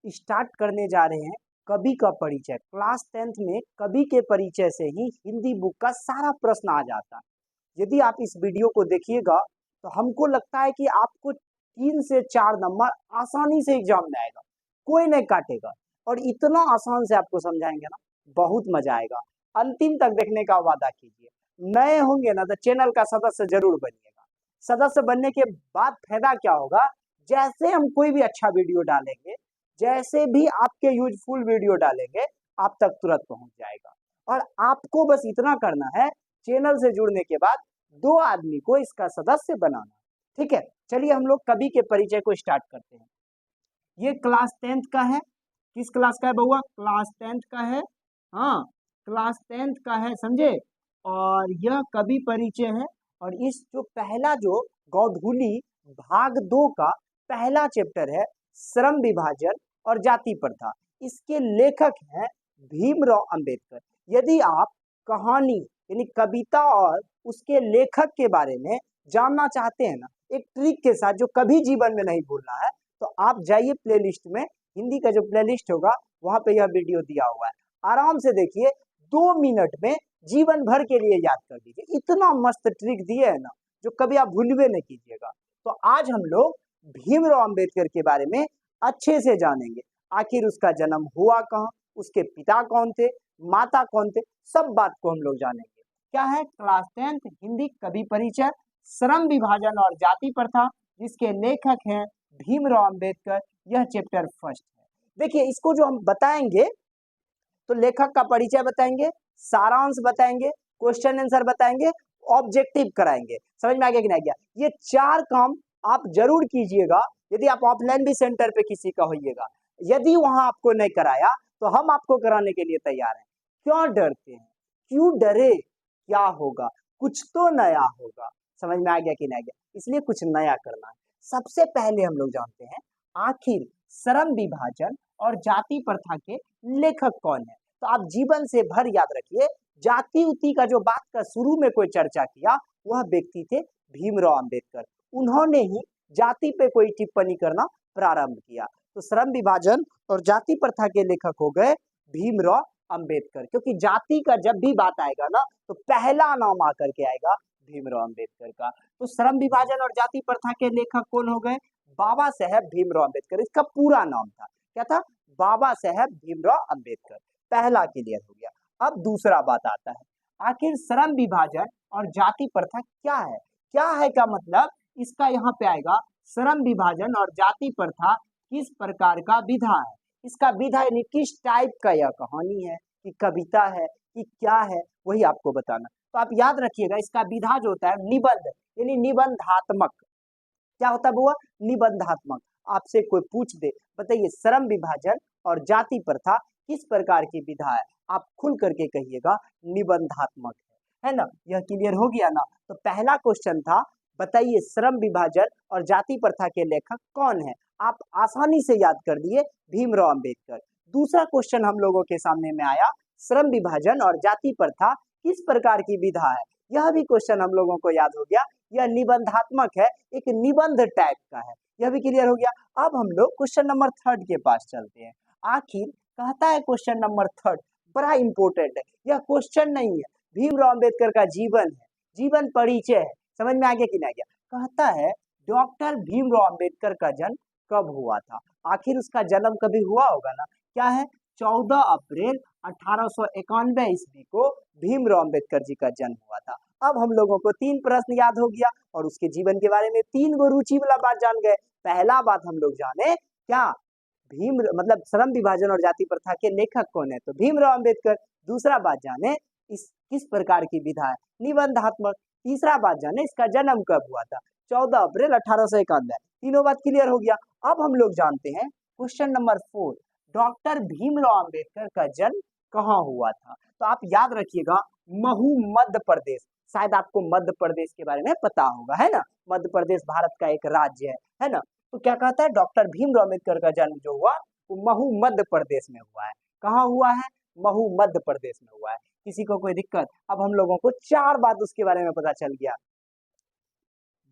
Start करने जा रहे हैं कवि का परिचय। क्लास 10th में कवि के परिचय से ही हिंदी बुक का सारा प्रश्न आ जाता है। यदि आप इस वीडियो को देखिएगा तो हमको लगता है कि आपको 3 से 4 नंबर आसानी से एग्जाम में आएगा, कोई नहीं काटेगा। और इतना आसान से आपको समझाएंगे ना, बहुत मजा आएगा। अंतिम तक देखने का वादा कीजिए। नए होंगे ना तो चैनल का सदस्य जरूर बनिएगा। सदस्य बनने के बाद फायदा क्या होगा, जैसे हम कोई भी अच्छा वीडियो डालेंगे, जैसे भी आपके यूजफुल वीडियो डालेंगे, आप तक तुरंत पहुंच जाएगा। और आपको बस इतना करना है, चैनल से जुड़ने के बाद 2 आदमी को इसका सदस्य बनाना। ठीक है, चलिए हम लोग कवि के परिचय को स्टार्ट करते हैं। ये क्लास 10th का है। किस क्लास का है बउआ? क्लास 10th का है। हाँ, क्लास 10th का है, समझे। और यह कवि परिचय है। और इस जो पहला जो गोधूली भाग 2 का पहला चैप्टर है, श्रम विभाजन और जाति प्रथा। इसके लेखक हैं भीमराव अंबेडकर। यदि आप कहानी यानी कविता और उसके लेखक के बारे में जानना चाहते हैं ना, एक ट्रिक के साथ जो कभी जीवन में नहीं भूलना है, तो आप जाइए प्लेलिस्ट में, हिंदी का जो प्लेलिस्ट होगा वहां पे यह वीडियो दिया हुआ है। आराम से देखिए, 2 मिनट में जीवन भर के लिए याद कर दीजिए। इतना मस्त ट्रिक दिए है ना, जो कभी आप भूलवे नहीं कीजिएगा। तो आज हम लोग भीमराव अंबेडकर के बारे में अच्छे से जानेंगे। आखिर उसका जन्म हुआ कहाँ, उसके पिता कौन थे, माता कौन थे, सब बात को हम लोग जानेंगे। क्या है? क्लास 10th हिंदी कवि परिचय, श्रम विभाजन और जाति प्रथा, जिसके लेखक हैं भीमराव अंबेडकर। यह चैप्टर फर्स्ट है। देखिए, इसको जो हम बताएंगे तो लेखक का परिचय बताएंगे, सारांश बताएंगे, क्वेश्चन आंसर बताएंगे, ऑब्जेक्टिव कराएंगे। समझ में आ गया कि नहीं गया? ये 4 काम आप जरूर कीजिएगा। यदि आप ऑफलाइन भी सेंटर पे किसी का होइएगा, यदि वहां आपको नहीं कराया तो हम आपको कराने के लिए तैयार हैं। क्यों डरते हैं? क्यों डरे? क्या होगा? कुछ तो नया होगा। समझ में आ गया कि नहीं गया? इसलिए कुछ नया करना है। सबसे पहले हम लोग जानते हैं आखिर श्रम विभाजन और जाति प्रथा के लेखक कौन है। तो आप जीवन से भर याद रखिए, जाति उति का जो बात का शुरू में कोई चर्चा किया, वह व्यक्ति थे भीमराव अंबेडकर। उन्होंने ही जाति पे कोई टिप्पणी करना प्रारंभ किया। तो श्रम विभाजन और जाति प्रथा के लेखक हो गए भीमराव अंबेडकर। क्योंकि जाति का जब भी बात आएगा ना, तो पहला नाम आकर के आएगा भीमराव अंबेडकर का। तो श्रम विभाजन और जाति प्रथा के लेखक कौन हो गए? बाबा साहेब भीमराव अंबेडकर। इसका पूरा नाम था, क्या था? बाबा साहेब भीमराव अंबेडकर। पहला क्लियर हो गया। अब दूसरा बात आता है, आखिर श्रम विभाजन और जाति प्रथा क्या है? क्या है का मतलब इसका यहाँ पे आएगा, श्रम विभाजन और जाति प्रथा किस प्रकार का विधा है। इसका विधा यानी किस टाइप का यह कहानी है, कि कविता है, कि क्या है, वही आपको बताना। तो आप याद रखिएगा, इसका विधा जो होता है निबंध यानी निबंधात्मक। क्या होता है बुआ? निबंधात्मक। आपसे कोई पूछ दे, बताइए श्रम विभाजन और जाति प्रथा किस प्रकार की विधा है, आप खुल करके कहिएगा निबंधात्मक है ना। यह क्लियर हो गया ना। तो पहला क्वेश्चन था, बताइए श्रम विभाजन और जाति प्रथा के लेखक कौन है। आप आसानी से याद कर दिए, भीमराव अंबेडकर। दूसरा क्वेश्चन हम लोगों के सामने में आया, श्रम विभाजन और जाति प्रथा किस प्रकार की विधा है। यह भी क्वेश्चन हम लोगों को याद हो गया, यह निबंधात्मक है, एक निबंध टाइप का है। यह भी क्लियर हो गया। अब हम लोग क्वेश्चन नंबर 3 के पास चलते हैं। आखिर कहता है क्वेश्चन नंबर 3 बड़ा इंपॉर्टेंट है। यह क्वेश्चन नहीं है, भीमराव अंबेडकर का जीवन है, जीवन परिचय है। समझ में आ गया कि नहीं गया? कहता है डॉक्टर भीमराव अंबेडकर का जन्म कब हुआ था। आखिर उसका जन्म कभी हुआ होगा ना। क्या है? 14 अप्रैल 1891 ईस्वी को भीमराव अंबेडकर जी का जन्म हुआ था। अब हम लोगों को 3 प्रश्न याद हो गया और उसके जीवन के बारे में 3 गो रुचि वाला बात जान गए। पहला बात हम लोग जाने, क्या भीम मतलब श्रम विभाजन और जाति प्रथा के लेखक कौन है, तो भीमराव अंबेडकर। दूसरा बात जाने इस किस प्रकार की विधा है, निबंधात्मक। तीसरा बात जाने इसका जन्म कब हुआ था, 14 अप्रैल 1891। तीनों बात क्लियर हो गया। अब हम लोग जानते हैं question number 4, doctor Bhimrao Ambedkar का जन्म कहाँ हुआ था। तो आप याद रखिएगा, महू मध्य प्रदेश। शायद आपको मध्य प्रदेश के बारे में पता होगा, है ना। मध्य प्रदेश भारत का एक राज्य है ना। तो क्या कहता है, डॉक्टर भीमराव अंबेडकर का जन्म जो हुआ वो महू मध्य प्रदेश में हुआ है। कहाँ हुआ है? महू मध्य प्रदेश में हुआ है। किसी को कोई दिक्कत? अब हम लोगों को 4 बात उसके बारे में पता चल गया।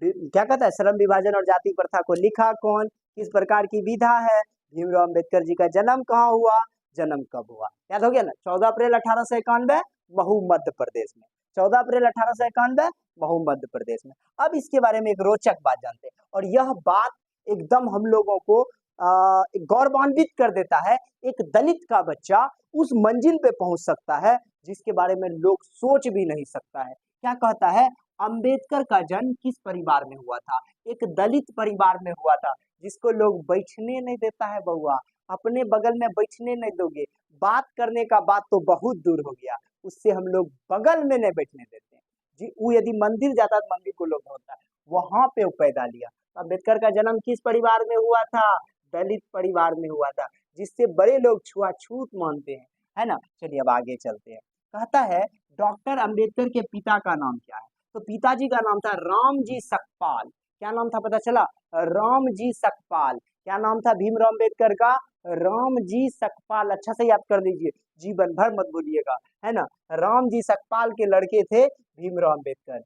क्या कहता है, श्रम विभाजन और जाति प्रथा को लिखा कौन, किस प्रकार की विधा है, भीमराव अंबेडकर जी का जन्म कहाँ हुआ, जन्म कब हुआ, याद हो गया ना। 14 अप्रैल 1891 महू मध्य प्रदेश में, 14 अप्रैल 1891 महू मध्य प्रदेश में। अब इसके बारे में एक रोचक बात जानते हैं, और यह बात एकदम हम लोगों को गौरवान्वित कर देता है। एक दलित का बच्चा उस मंजिल पे पहुंच सकता है जिसके बारे में लोग सोच भी नहीं सकता है। क्या कहता है, अंबेडकर का जन्म किस परिवार में हुआ था, एक दलित परिवार में हुआ था, जिसको लोग बैठने नहीं देता है बउआ, अपने बगल में बैठने नहीं दोगे, बात करने का बात तो बहुत दूर हो गया, उससे हम लोग बगल में नहीं बैठने देते हैं जी। वो यदि मंदिर जाता तो मंदिर को लोग होता है, वहां पे वो पैदा लिया। अम्बेडकर का जन्म किस परिवार में हुआ था, दलित परिवार में हुआ था, जिससे बड़े लोग छुआछूत मानते हैं, है ना। चलिए अब आगे चलते हैं। कहता है डॉक्टर अंबेडकर के पिता का नाम क्या है, तो पिताजी का नाम था रामजी सकपाल। क्या नाम था पता चला, रामजी सकपाल। क्या नाम था भीमराव अंबेडकर का, रामजी सकपाल। अच्छा से याद कर लीजिए, जीवन भर मत भूलिएगा, है ना। रामजी सकपाल के लड़के थे भीमराव अंबेडकर।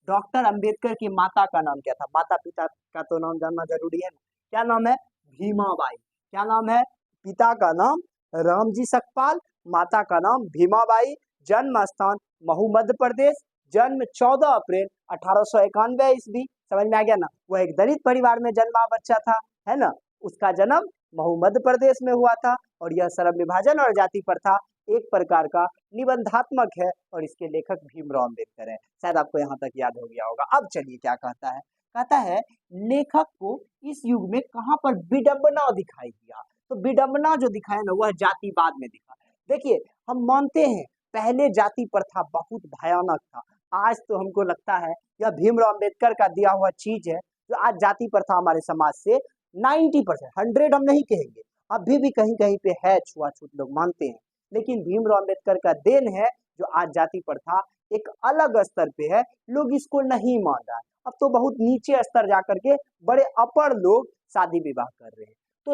डॉक्टर अंबेडकर की माता का नाम क्या था, माता पिता का तो नाम जानना जरूरी है ना। क्या नाम है, भीमाबाई। क्या नाम है, पिता का नाम रामजी सकपाल, माता का नाम भीमाबाई। जन्म स्थान महू मध्य प्रदेश। जन्म 14 अप्रैल 1891 ईस्वी। समझ में आ गया ना। वह एक दलित परिवार में जन्मा बच्चा था, है ना। उसका जन्म महू मध्य प्रदेश में हुआ था, और यह श्रम विभाजन और जाति प्रथा एक प्रकार का निबंधात्मक है, और इसके लेखक भीमराव अंबेडकर है। शायद आपको यहाँ तक याद हो गया होगा। अब चलिए क्या कहता है, कहता है लेखक को इस युग में कहाँ पर विडंबना दिखाई दिया, तो विडंबना जो दिखाया ना वह जातिवाद में दिखा। देखिए हम मानते हैं पहले जाति प्रथा बहुत भयानक था, आज तो हमको लगता है यह भीमराव अंबेडकर का दिया हुआ चीज है जो आज जाति प्रथा हमारे समाज से 90%, 100 हम नहीं कहेंगे, अभी भी कहीं कहीं पे है, छुआछूत लोग मानते हैं, लेकिन भीमराव अंबेडकर का देन है जो आज जाति प्रथा एक अलग स्तर पे है, लोग इसको नहीं मान रहा है। अब तो बहुत नीचे स्तर जाकर के बड़े अपर लोग शादी विवाह कर रहे हैं। तो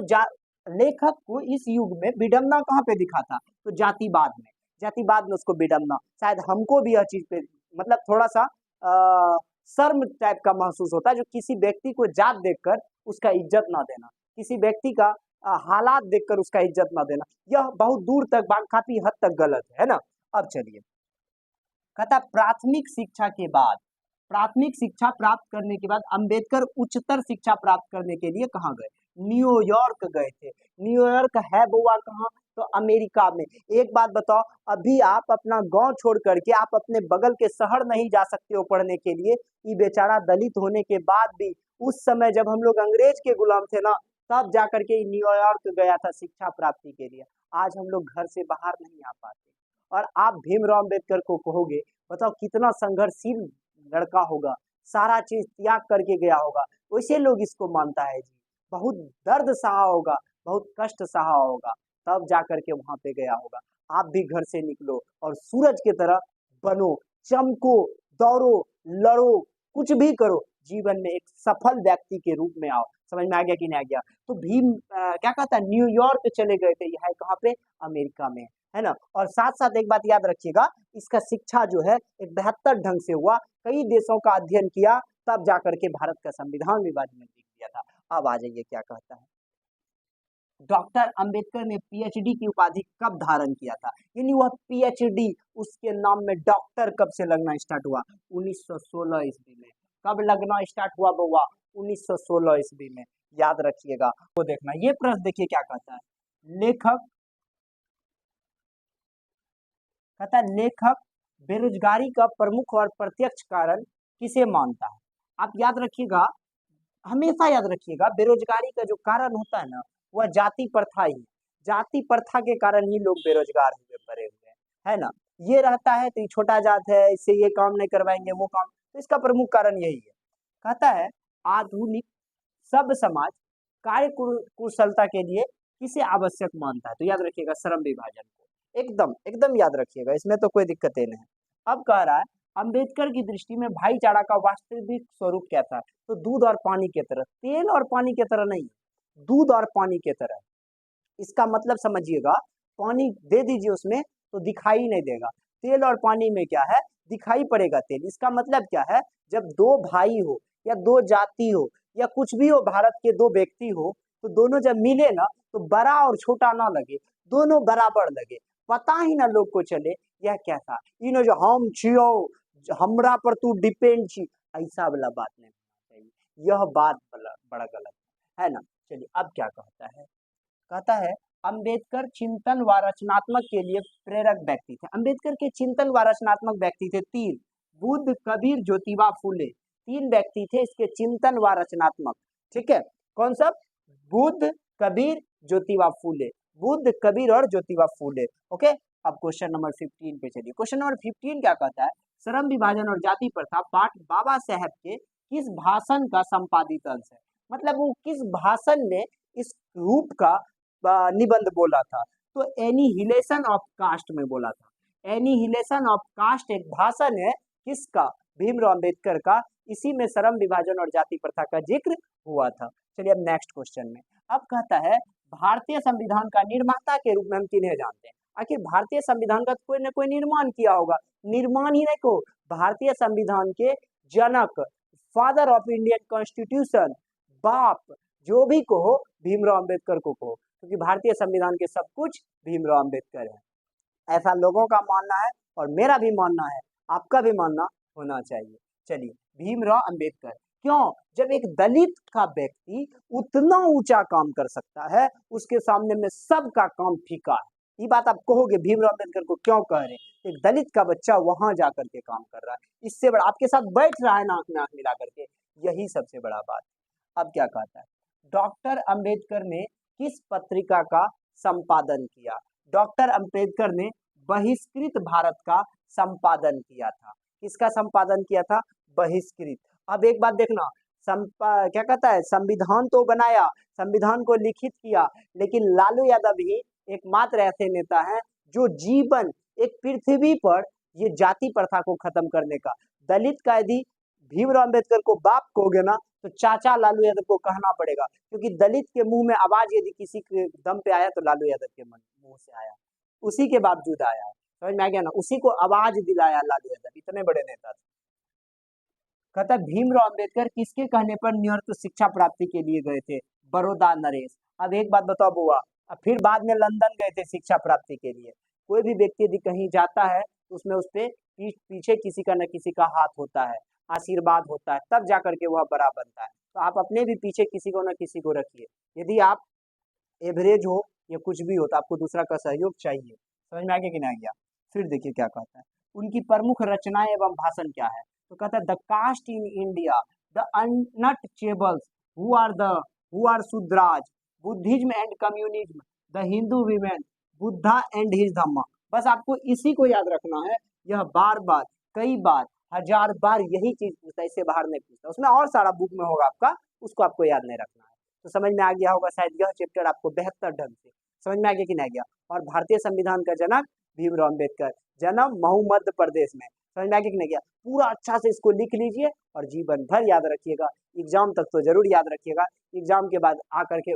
लेखक को इस युग में विडंबना कहाँ पे दिखा था, तो जातिवाद में, जातिवाद में उसको विडंबना। शायद हमको भी यह चीज पे मतलब थोड़ा सा शर्म टाइप का महसूस होता है, जो किसी व्यक्ति को जात देखकर उसका इज्जत ना देना, किसी व्यक्ति का हालात देखकर उसका इज्जत ना देना, यह बहुत दूर तक काफी हद तक गलत है ना। अब चलिए कहता प्राथमिक शिक्षा के बाद, प्राथमिक शिक्षा प्राप्त करने के बाद अंबेडकर उच्चतर शिक्षा प्राप्त करने के लिए कहाँ गए, न्यूयॉर्क गए थे। न्यूयॉर्क है बुआ कहाँ, तो अमेरिका में। एक बात बताओ, अभी आप अपना गांव छोड़ करके आप अपने बगल के शहर नहीं जा सकते हो पढ़ने के लिए, ये बेचारा दलित होने के बाद भी उस समय जब हम लोग अंग्रेज के गुलाम थे ना, तब जाकर के न्यूयॉर्क गया था शिक्षा प्राप्ति के लिए। आज हम लोग घर से बाहर नहीं आ पाते, और आप भीमराव अंबेडकर को कहोगे, बताओ कितना संघर्षशील लड़का होगा, सारा चीज त्याग करके गया होगा, वैसे लोग इसको मानता है जी। बहुत दर्द सहा होगा, बहुत कष्ट सहा होगा, तब जाकर के वहां पे गया होगा। आप भी घर से निकलो और सूरज की तरह बनो, चमको, दौड़ो, लड़ो, कुछ भी करो, जीवन में एक सफल व्यक्ति के रूप में आओ। समझ में आ गया कि नहीं आ गया। तो भीम क्या कहता है, न्यूयॉर्क चले गए थे, यह है कहाँ पे, अमेरिका में, है ना। और साथ साथ एक बात याद रखिएगा, इसका शिक्षा जो है एक बेहतर ढंग से हुआ, कई देशों का अध्ययन किया, तब जाकर के भारत का संविधान भी बाद में लिख दिया था। अब आ जाइए क्या कहता है, डॉक्टर अंबेडकर ने पीएचडी की उपाधि कब धारण किया था, यानी वह पीएचडी उसके नाम में डॉक्टर कब से लगना स्टार्ट हुआ, 1916 ईस्वी में। कब लगना स्टार्ट हुआ बउआ, 1916 ईस्वी में। याद रखिएगा। तो देखना ये प्रश्न देखिए क्या कहता है, लेखक कहता है लेखक बेरोजगारी का प्रमुख और प्रत्यक्ष कारण किसे मानता है। आप याद रखिएगा, हमेशा याद रखिएगा, बेरोजगारी का जो कारण होता है ना वह जाति प्रथा ही, जाति प्रथा के कारण ही लोग बेरोजगार हुए पड़े हुए हैं, है ना। ये रहता है तो ये छोटा जात है, इससे ये काम नहीं करवाएंगे वो काम, तो इसका प्रमुख कारण यही है। कहता है आधुनिक सब समाज कार्य कुशलता के लिए किसे आवश्यक मानता है, तो याद रखिएगा श्रम विभाजन को, एकदम एकदम याद रखिएगा, इसमें तो कोई दिक्कतें नहीं। अब कह रहा है अंबेडकर की दृष्टि में भाईचारा का वास्तविक स्वरूप क्या था, तो दूध और पानी की तरह, तेल और पानी की तरह नहीं, दूध और पानी की तरह। इसका मतलब समझिएगा, पानी दे दीजिए उसमें तो दिखाई नहीं देगा, तेल और पानी में क्या है, दिखाई पड़ेगा तेल। इसका मतलब क्या है, जब दो भाई हो या दो जाति हो या कुछ भी हो, भारत के दो व्यक्ति हो, तो दोनों जब मिले ना तो बड़ा और छोटा ना लगे, दोनों बराबर लगे, पता ही ना लोग को चले यह क्या था, इन जो हम छियो हमरा पर तू डिपेंड छी, ऐसा वाला बात नहीं होना चाहिए, यह बात बड़ा गलत है ना। चलिए अब क्या कहता है, कहता है अंबेडकर चिंतन व रचनात्मक के लिए प्रेरक व्यक्ति थे। अंबेडकर के चिंतन व रचनात्मक व्यक्ति थे तीन, बुद्ध, कबीर, ज्योतिबा फूले, तीन व्यक्ति थे इसके चिंतन व रचनात्मक। ठीक है, कौन सा? बुद्ध, कबीर, ज्योतिबा फूले, बुद्ध, कबीर और ज्योतिबा फूले। ओके, अब क्वेश्चन नंबर 15 पे चलिए। क्वेश्चन नंबर 15 क्या कहता है, श्रम विभाजन और जाति प्रथा पाठ बाबा साहेब के किस भाषण का संपादित अंश है? मतलब वो किस भाषण में इस रूप का निबंध बोला था? तो एनिहिलेशन ऑफ कास्ट में बोला था। एनिहिलेशन ऑफ कास्ट एक भाषण है किसका? भीमराव अंबेडकर का, इसी में श्रम विभाजन और जाति प्रथा का जिक्र हुआ था। चलिए अब नेक्स्ट क्वेश्चन में, अब कहता है भारतीय संविधान का निर्माता के रूप में हम किन्हें जानते हैं? आखिर भारतीय संविधान का कोई न कोई निर्माण किया होगा, निर्माण ही नहीं को, भारतीय संविधान के जनक, फादर ऑफ इंडियन कॉन्स्टिट्यूशन, बाप, जो भी कहो भीमराव अंबेडकर को कहो, क्योंकि भारतीय संविधान के सब कुछ भीमराव अंबेडकर है, ऐसा लोगों का मानना है और मेरा भी मानना है, आपका भी मानना होना चाहिए। चलिए भीमराव अंबेडकर क्यों? जब एक दलित का व्यक्ति उतना ऊंचा काम कर सकता है, उसके सामने में सबका काम फीका है, ये बात आप कहोगे भीमराव अंबेडकर को क्यों कह रहे हैं? एक दलित का बच्चा वहां जाकर के काम कर रहा है, इससे बड़ा आपके साथ बैठ रहा है नाक में आंख मिला करके, यही सबसे बड़ा बात। अब क्या कहता है, डॉक्टर अंबेडकर ने किस पत्रिका का संपादन किया? डॉक्टर अंबेडकर ने बहिष्कृत भारत का संपादन किया था। किसका संपादन किया था? बहिष्कृत। अब एक बात देखना, क्या कहता है, संविधान तो बनाया, संविधान को लिखित किया, लेकिन लालू यादव ही एकमात्र ऐसे नेता हैं जो जीवन एक पृथ्वी पर ये जाति प्रथा को खत्म करने का, दलित का यदि भीमराव अंबेडकर को बाप कहोगे ना तो चाचा लालू यादव को कहना पड़ेगा, क्योंकि दलित के मुंह में आवाज यदि किसी के दम पे आया तो लालू यादव के मुंह से आया, उसी के बावजूद आया है, समझ में आ गया ना, उसी को आवाज दिलाया लालू यादव, इतने बड़े नेता थे। कहता भीमराव अंबेडकर किसके कहने पर न्यूयॉर्क शिक्षा प्राप्ति के लिए गए थे? बड़ौदा नरेश। अब एक बात बताओ बुआ, अब फिर बाद में लंदन गए थे शिक्षा प्राप्ति के लिए। कोई भी व्यक्ति यदि कहीं जाता है उसमें उस पे पीछे किसी का न किसी का हाथ होता है, आशीर्वाद होता है, तब जाकर के वह बड़ा बनता है। तो आप अपने भी पीछे किसी को न किसी को रखिए, यदि आप एवरेज हो या कुछ भी हो तो आपको दूसरा का सहयोग चाहिए। समझ में आ गया कि नहीं गया? फिर देखिए क्या कहता है, उनकी प्रमुख रचनाएं एवं भाषण क्या है? तो कहता है the caste in India, the untouchables, who are Shudras, Buddhism and communism, the Hindu women, Buddha and his Dhamma. बस आपको इसी को याद रखना है, यह बार बार, कई बार, हजार बार यही चीज पूछता है, इससे बाहर नहीं पूछता। उसमें और सारा बुक में होगा आपका, उसको आपको याद नहीं रखना है। तो समझ में आ गया होगा शायद, यह चैप्टर आपको बेहतर ढंग से समझ में आ गया कि नहीं गया। और भारतीय संविधान का जनक भीमराव अंबेडकर, जन्म महू मध्य प्रदेश में, समझ में आ गया कि नहीं गया? पूरा अच्छा से इसको लिख लीजिए और जीवन भर याद रखिएगा, एग्जाम तक तो जरूर याद रखिएगा, एग्जाम के बाद आकर के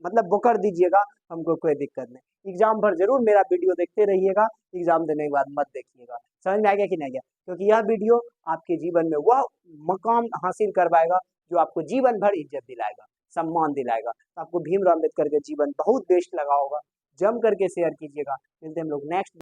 मतलब बोकर दीजिएगा, हमको कोई दिक्कत नहीं, एग्जाम भर जरूर मेरा वीडियो देखते रहिएगा, एग्जाम देने के बाद मत देखिएगा। समझ में आ गया कि नहीं गया? क्योंकि यह वीडियो आपके जीवन में वह मकाम हासिल करवाएगा जो आपको जीवन भर इज्जत दिलाएगा, सम्मान दिलाएगा। तो आपको भीमराव अंबेडकर का जीवन बहुत बेस्ट लगा होगा, जम करके शेयर कीजिएगा। मिलते हैं हम लोग नेक्स्ट